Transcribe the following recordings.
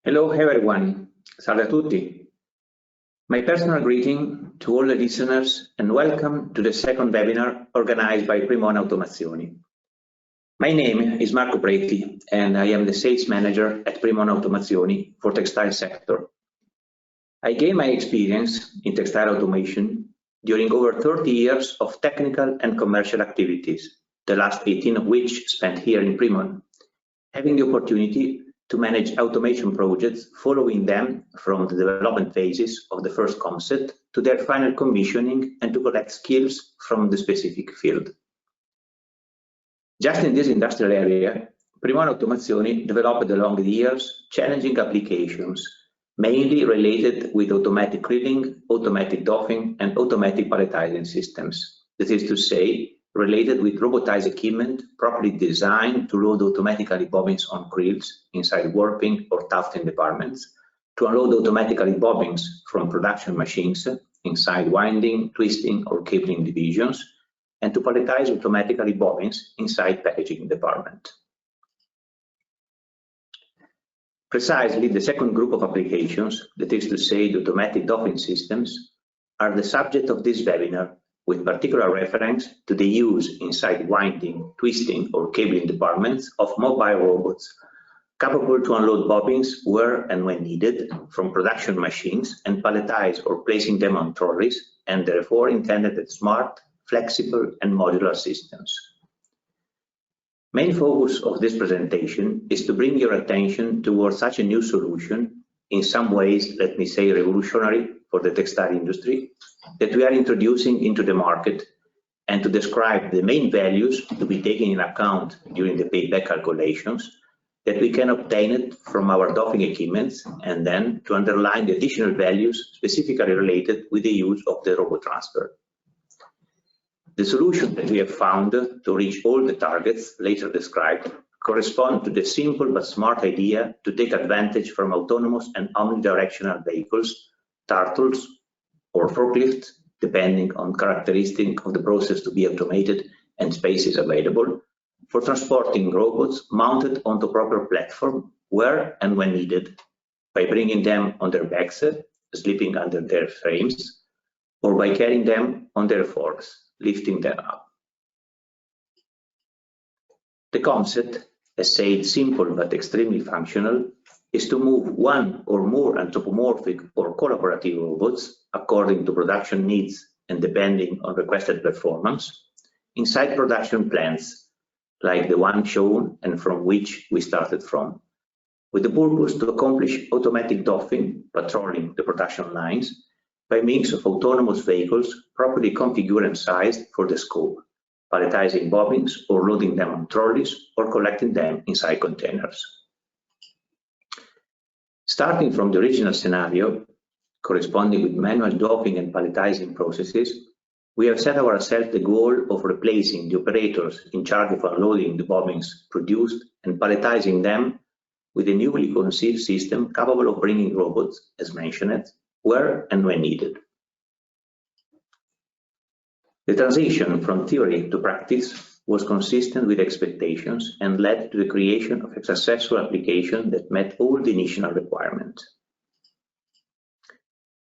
Hello everyone, salve a tutti. My personal greeting to all the listeners and welcome to the second webinar organized by Primon Automazioni. My name is Marco Preti and I am the sales manager at Primon Automazioni for textile sector. I gained my experience in textile automation during over 30 years of technical and commercial activities, the last 18 of which spent here in Primon, having the opportunity to manage automation projects, following them from the development phases of the first concept to their final commissioning and to collect skills from the specific field. Just in this industrial area, Primon Automazioni developed along the years challenging applications, mainly related with automatic drilling, automatic doffing, and automatic palletizing systems. That is to say, related with robotized equipment properly designed to load automatically bobbins on krills inside warping or tufting departments, to unload automatically bobbins from production machines inside winding, twisting, or cabling divisions, and to palletize automatically bobbins inside packaging department. Precisely, the second group of applications, that is to say, the automatic doffing systems, are the subject of this webinar, with particular reference to the use inside winding, twisting, or cabling departments of mobile robots capable to unload bobbins where and when needed from production machines and palletize or placing them on trolleys, and therefore intended as smart, flexible, and modular systems. Main focus of this presentation is to bring your attention towards such a new solution, in some ways, let me say, revolutionary for the textile industry, that we are introducing into the market, and to describe the main values to be taken in account during the payback calculations that we can obtain it from our doffing equipments, and then to underline the additional values specifically related with the use of the ROBOTransfer. The solution that we have found to reach all the targets later described correspond to the simple but smart idea to take advantage from autonomous and omnidirectional vehicles, turtles, or forklifts, depending on characteristics of the process to be automated and spaces available, for transporting robots mounted on the proper platform where and when needed, by bringing them on their backs, sleeping under their frames, or by carrying them on their forks, lifting them up. The concept, as said, simple but extremely functional, is to move one or more anthropomorphic or collaborative robots according to production needs and depending on requested performance inside production plants like the one shown and from which we started from, with the purpose to accomplish automatic doffing, patrolling the production lines by means of autonomous vehicles properly configured and sized for the scope, palletizing bobbins or loading them on trolleys or collecting them inside containers. Starting from the original scenario, corresponding with manual doffing and palletizing processes, we have set ourselves the goal of replacing the operators in charge of unloading the bobbins produced and palletizing them with a newly conceived system capable of bringing robots, as mentioned, where and when needed. The transition from theory to practice was consistent with expectations and led to the creation of a successful application that met all the initial requirements.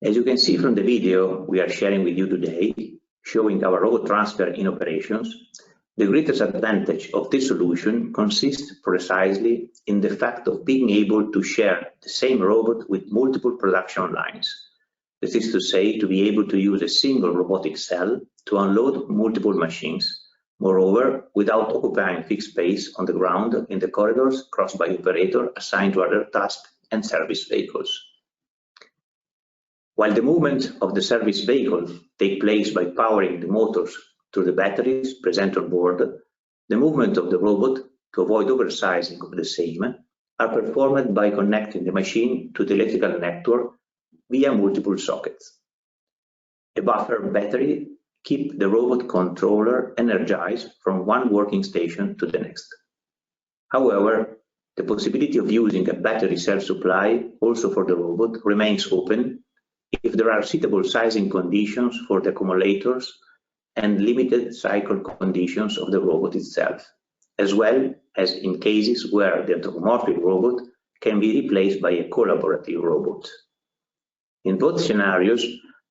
As you can see from the video we are sharing with you today, showing our ROBOTransfer in operations, the greatest advantage of this solution consists precisely in the fact of being able to share the same robot with multiple production lines. This is to say, to be able to use a single robotic cell to unload multiple machines, moreover, without occupying fixed space on the ground in the corridors crossed by operator assigned to other tasks and service vehicles. While the movement of the service vehicle takes place by powering the motors through the batteries present on board, the movement of the robot, to avoid oversizing of the same, are performed by connecting the machine to the electrical network via multiple sockets. A buffer battery keeps the robot controller energized from one working station to the next. However, the possibility of using a battery self-supply also for the robot remains open if there are suitable sizing conditions for the accumulators and limited cycle conditions of the robot itself, as well as in cases where the anthropomorphic robot can be replaced by a collaborative robot. In both scenarios,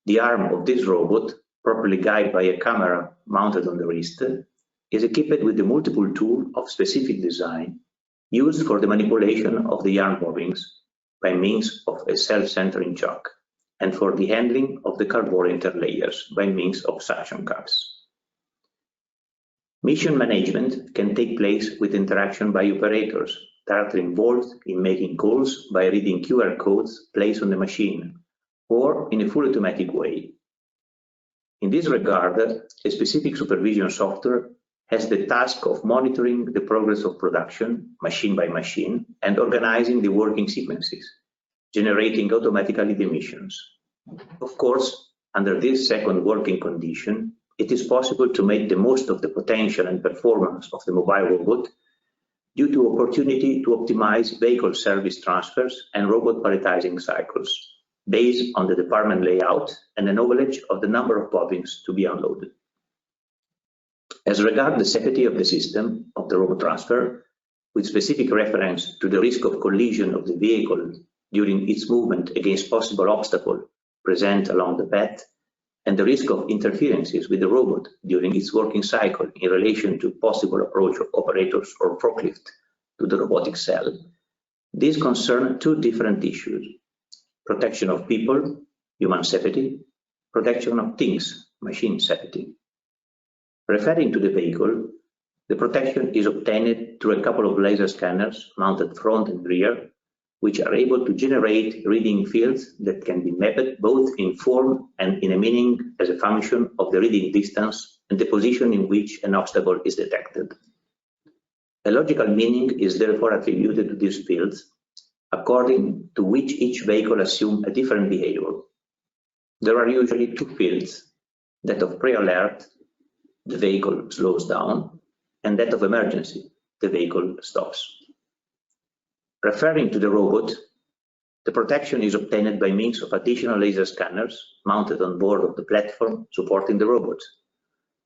the arm of this robot, properly guided by a camera mounted on the wrist, is equipped with a multiple tool of specific design used for the manipulation of the yarn bobbins by means of a self-centering chuck, and for the handling of the cardboard interlayers by means of suction cups. Mission management can take place with interaction by operators directly involved in making calls by reading QR codes placed on the machine, or in a fully automatic way. In this regard, a specific supervision software has the task of monitoring the progress of production, machine by machine, and organizing the working sequences, generating automatically the missions. Of course, under this second working condition, it is possible to make the most of the potential and performance of the mobile robot due to opportunity to optimize vehicle service transfers and robot palletizing cycles, based on the department layout and the knowledge of the number of bobbins to be unloaded. As regards the safety of the system of the ROBOTransfer, with specific reference to the risk of collision of the vehicle during its movement against possible obstacle present along the path, and the risk of interferences with the robot during its working cycle in relation to possible approach of operators or forklift to the robotic cell, these concern two different issues: protection of people, human safety; protection of things, machine safety. Referring to the vehicle, the protection is obtained through a couple of laser scanners mounted front and rear, which are able to generate reading fields that can be mapped both in form and in a meaning as a function of the reading distance and the position in which an obstacle is detected. A logical meaning is therefore attributed to these fields, according to which each vehicle assumes a different behavior. There are usually two fields: that of pre-alert, the vehicle slows down, and that of emergency, the vehicle stops. Referring to the robot, the protection is obtained by means of additional laser scanners mounted on board of the platform supporting the robot,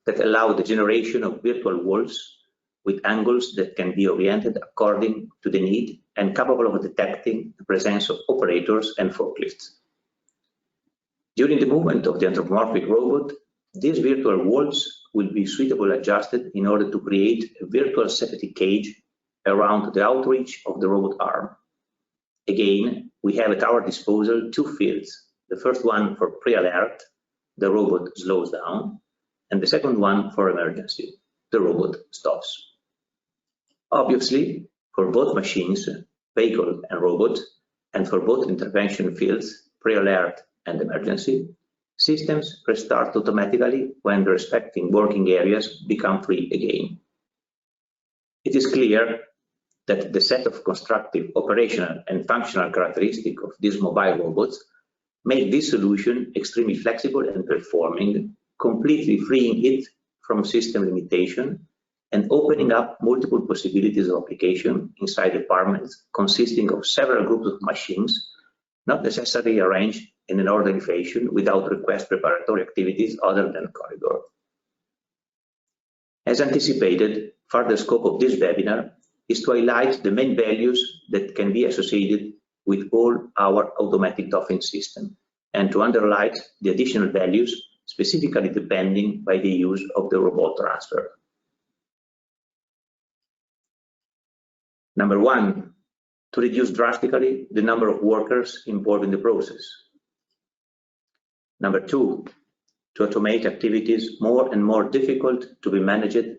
that allow the generation of virtual walls with angles that can be oriented according to the need and capable of detecting the presence of operators and forklifts. During the movement of the anthropomorphic robot, these virtual walls will be suitably adjusted in order to create a virtual safety cage around the outreach of the robot arm. Again, we have at our disposal two fields: the first one for pre-alert, the robot slows down, and the second one for emergency, the robot stops. Obviously, for both machines, vehicle and robot, and for both intervention fields, pre-alert and emergency, systems restart automatically when the respective working areas become free again. It is clear that the set of constructive, operational, and functional characteristics of these mobile robots make this solution extremely flexible and performing, completely freeing it from system limitation and opening up multiple possibilities of application inside departments consisting of several groups of machines, not necessarily arranged in an orderly fashion without request preparatory activities other than corridor. As anticipated, further scope of this webinar is to highlight the main values that can be associated with all our automatic doffing system, and to underline the additional values specifically depending by the use of the ROBOTransfer. Number one, to reduce drastically the number of workers involved in the process. Number two, to automate activities more and more difficult to be managed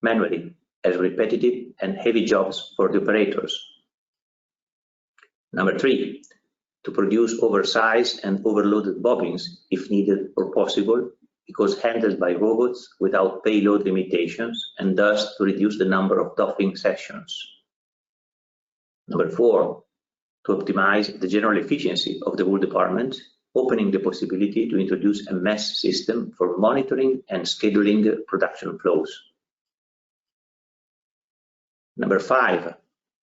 manually as repetitive and heavy jobs for the operators. Number three, to produce oversized and overloaded bobbins if needed or possible, because handled by robots without payload limitations, and thus to reduce the number of doffing sessions. Number four, to optimize the general efficiency of the whole department, opening the possibility to introduce a MES system for monitoring and scheduling production flows. Number five,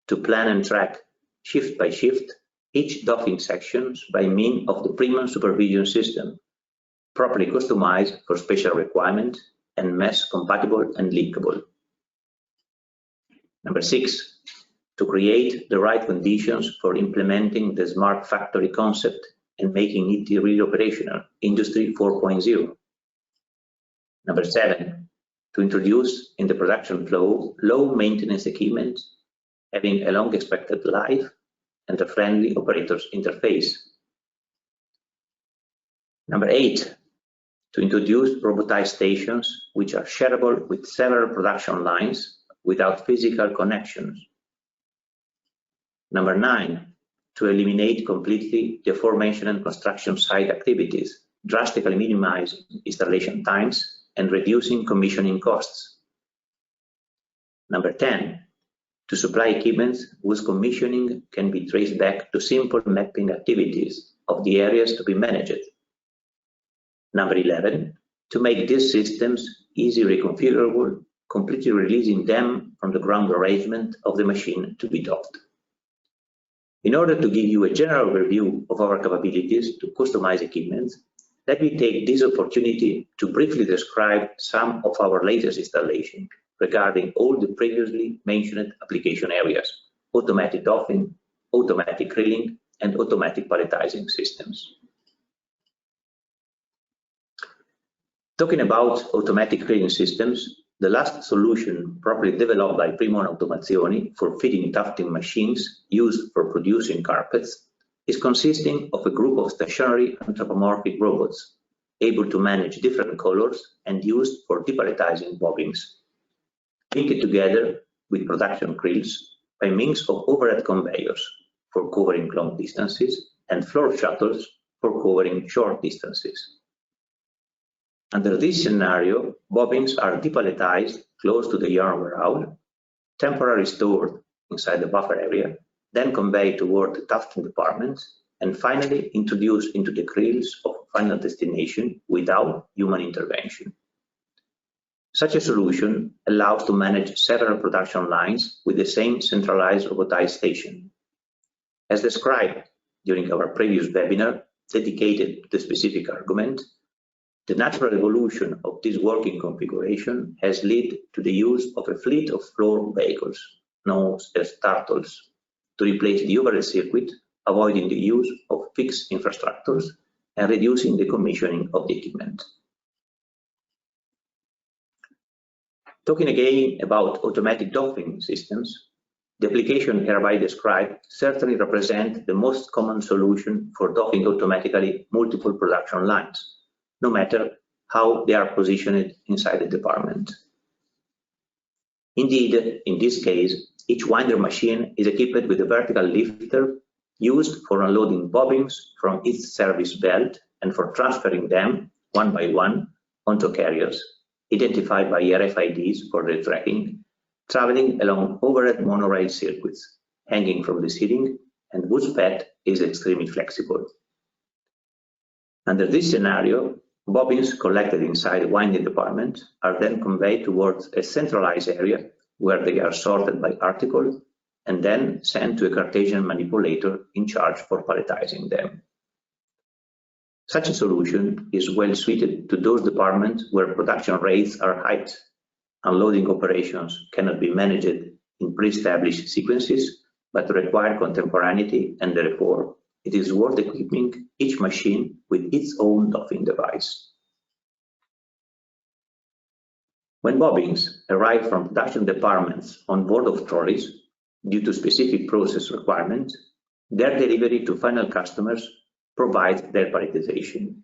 to plan and track shift by shift each doffing sections by means of the Primon supervision system, properly customized for special requirements and MES compatible and linkable. Number six, to create the right conditions for implementing the smart factory concept and making it really operational, Industry 4.0. Number 7, to introduce in the production flow low maintenance equipment, having a long expected life and a friendly operator's interface. Number 8, to introduce robotized stations which are shareable with several production lines without physical connections. Number 9, to eliminate completely the aforementioned construction site activities, drastically minimizing installation times and reducing commissioning costs. Number 10, to supply equipment whose commissioning can be traced back to simple mapping activities of the areas to be managed. Number 11, to make these systems easily reconfigurable, completely releasing them from the ground arrangement of the machine to be docked. In order to give you a general review of our capabilities to customize equipment, let me take this opportunity to briefly describe some of our latest installations regarding all the previously mentioned application areas: automatic doffing, automatic drilling, and automatic palletizing systems. Talking about automatic drilling systems, the last solution properly developed by Primon Automazioni for fitting tufting machines used for producing carpets is consisting of a group of stationary anthropomorphic robots able to manage different colors and used for depalletizing bobbins, linked together with production grills by means of overhead conveyors for covering long distances and floor shuttles for covering short distances. Under this scenario, bobbins are depalletized close to the yarn warehouse, temporarily stored inside the buffer area, then conveyed toward the tufting department, and finally introduced into the grills of final destination without human intervention. Such a solution allows to manage several production lines with the same centralized robotized station. As described during our previous webinar dedicated to the specific argument, the natural evolution of this working configuration has led to the use of a fleet of floor vehicles, known as turtles, to replace the overhead circuit, avoiding the use of fixed infrastructures and reducing the commissioning of the equipment. Talking again about automatic doffing systems, the application hereby described certainly represents the most common solution for doffing automatically multiple production lines, no matter how they are positioned inside the department. Indeed, in this case, each winder machine is equipped with a vertical lifter used for unloading bobbins from its service belt and for transferring them one by one onto carriers, identified by RFIDs for their tracking, traveling along overhead monorail circuits, hanging from the ceiling, and whose bed is extremely flexible. Under this scenario, bobbins collected inside the winding department are then conveyed towards a centralized area where they are sorted by article and then sent to a Cartesian manipulator in charge for palletizing them. Such a solution is well suited to those departments where production rates are high, unloading operations cannot be managed in pre-established sequences but require contemporaneity, and therefore it is worth equipping each machine with its own doffing device. When bobbins arrive from production departments on board of trolleys, due to specific process requirements, their delivery to final customers provides their palletization.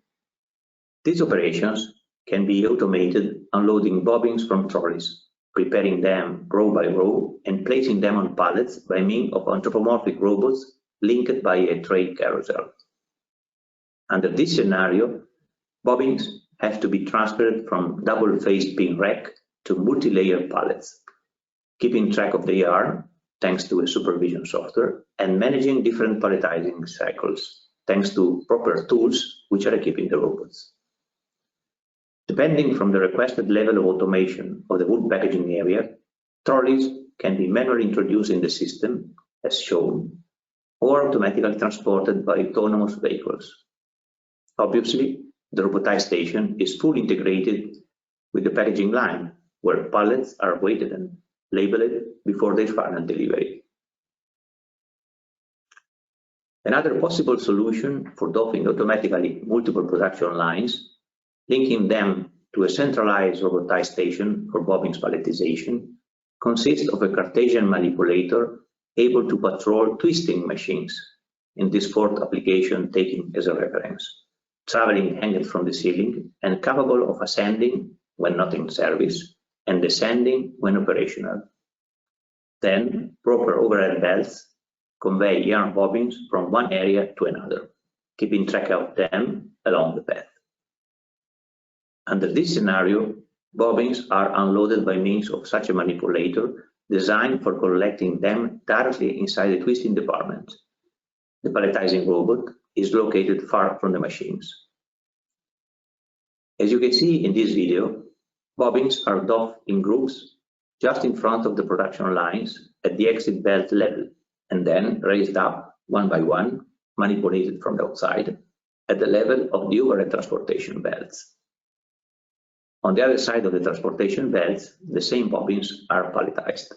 These operations can be automated, unloading bobbins from trolleys, preparing them row by row, and placing them on pallets by means of anthropomorphic robots linked by a trade carousel. Under this scenario, bobbins have to be transferred from double-faced pin rack to multi-layer pallets, keeping track of the yarn thanks to a supervision software, and managing different palletizing cycles thanks to proper tools which are equipping the robots. Depending from the requested level of automation of the wood packaging area, trolleys can be manually introduced in the system, as shown, or automatically transported by autonomous vehicles. Obviously, the robotized station is fully integrated with the packaging line, where pallets are weighted and labeled before their final delivery. Another possible solution for doffing automatically multiple production lines, linking them to a centralized robotized station for bobbins palletization, consists of a Cartesian manipulator able to patrol twisting machines, in this fourth application taken as a reference, traveling hanging from the ceiling and capable of ascending when not in service and descending when operational. Then, proper overhead belts convey yarn bobbins from one area to another, keeping track of them along the path. Under this scenario, bobbins are unloaded by means of such a manipulator designed for collecting them directly inside the twisting department. The palletizing robot is located far from the machines. As you can see in this video, bobbins are doffed in groups just in front of the production lines at the exit belt level, and then raised up one by one, manipulated from the outside, at the level of the overhead transportation belts. On the other side of the transportation belts, the same bobbins are palletized.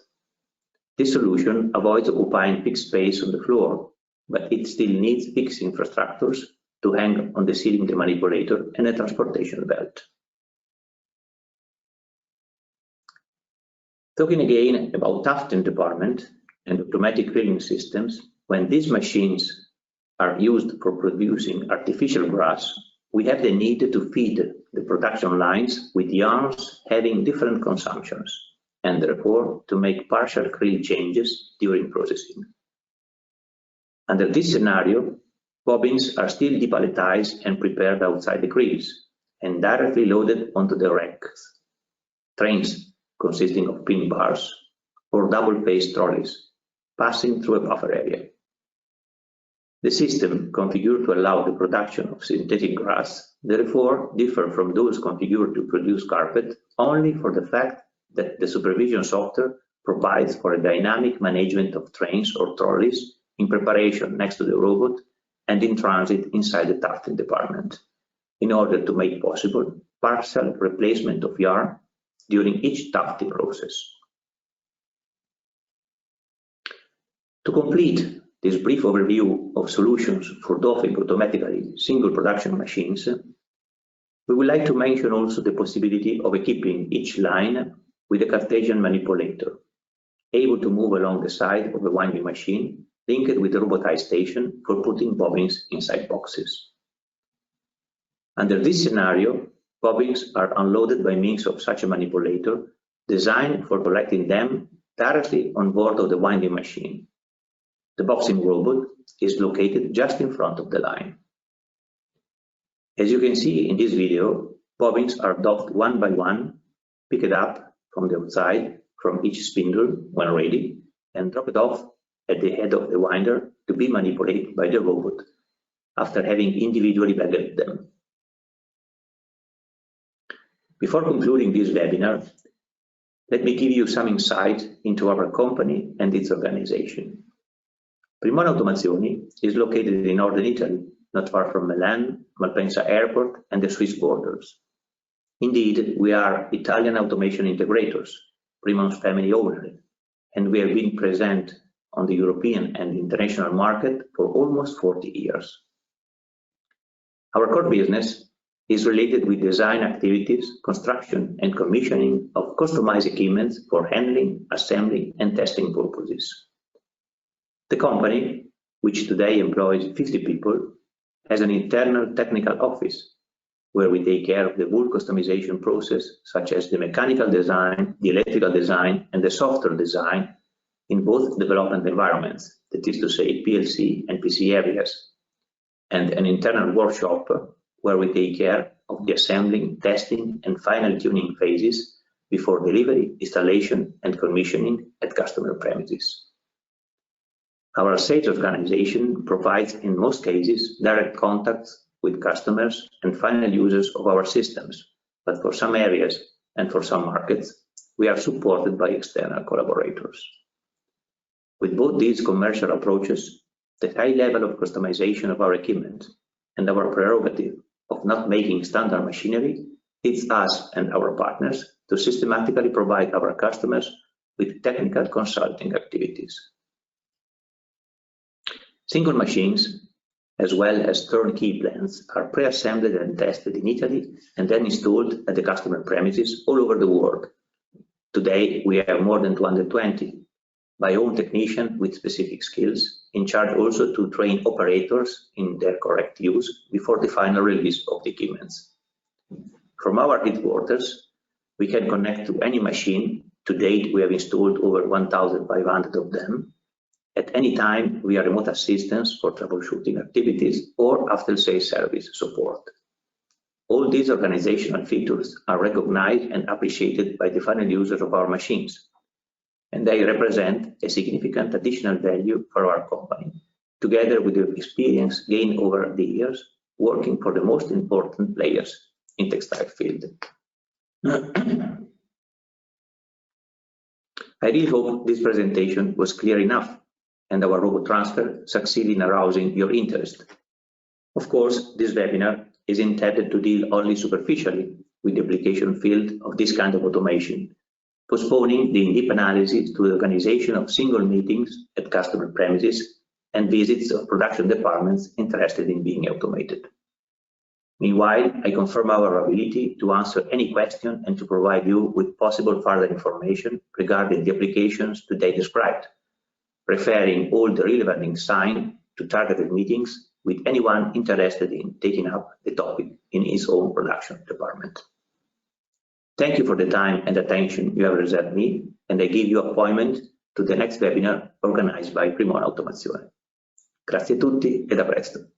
This solution avoids occupying fixed space on the floor, but it still needs fixed infrastructures to hang on the ceiling the manipulator and the transportation belt. Talking again about tufting department and automatic drilling systems, when these machines are used for producing artificial grass, we have the need to feed the production lines with yarns having different consumptions, and therefore to make partial creel changes during processing. Under this scenario, bobbins are still depalletized and prepared outside the creels and directly loaded onto the racks, trains consisting of pin bars or double-faced trolleys passing through a buffer area. The system configured to allow the production of synthetic grass therefore differ from those configured to produce carpet only for the fact that the supervision software provides for a dynamic management of trains or trolleys in preparation next to the robot and in transit inside the tufting department, in order to make possible partial replacement of yarn during each tufting process. To complete this brief overview of solutions for doffing automatically single production machines, we would like to mention also the possibility of equipping each line with a Cartesian manipulator, able to move along the side of a winding machine linked with a robotized station for putting bobbins inside boxes. Under this scenario, bobbins are unloaded by means of such a manipulator designed for collecting them directly on board of the winding machine. The boxing robot is located just in front of the line. As you can see in this video, bobbins are doffed one by one, picked up from the outside from each spindle when ready, and dropped off at the head of the winder to be manipulated by the robot after having individually bagged them. Before concluding this webinar, let me give you some insight into our company and its organization. Primon Automazioni is located in northern Italy, not far from Milan, Malpensa Airport, and the Swiss borders. Indeed, we are Italian automation integrators, Primon's family owner, and we have been present on the European and international market for almost 40 years. Our core business is related with design activities, construction and commissioning of customized equipment for handling, assembly and testing purposes. The company, which today employs 50 people, has an internal technical office where we take care of the full customization process, such as the mechanical design, the electrical design and the software design in both development environments, that is to say PLC and PC areas, and an internal workshop where we take care of the assembling, testing and final tuning phases before delivery, installation and commissioning at customer premises. Our sales organization provides in most cases direct contacts with customers and final users of our systems, but for some areas and for some markets, we are supported by external collaborators. With both these commercial approaches, the high level of customization of our equipment and our prerogative of not making standard machinery leads us and our partners to systematically provide our customers with technical consulting activities. Single machines, as well as turnkey plants, are pre-assembled and tested in Italy and then installed at the customer premises all over the world. Today, we have more than 220 by own technicians with specific skills, in charge also to train operators in their correct use before the final release of the equipments. From our headquarters, we can connect to any machine. To date, we have installed over 1,500 of them. At any time, we are remote assistance for troubleshooting activities or after-sales service support. All these organizational features are recognized and appreciated by the final users of our machines, and they represent a significant additional value for our company, together with the experience gained over the years working for the most important players in textile field. I really hope this presentation was clear enough and our ROBOTransfer succeeded in arousing your interest. Of course, this webinar is intended to deal only superficially with the application field of this kind of automation, postponing the in-depth analysis to the organization of single meetings at customer premises and visits of production departments interested in being automated. Meanwhile, I confirm our ability to answer any question and to provide you with possible further information regarding the applications today described, referring all the relevant insights to targeted meetings with anyone interested in taking up the topic in his own production department. Thank you for the time and attention you have reserved me, and I give you appointment to the next webinar organized by Primon Automazioni. Grazie a tutti ed a presto.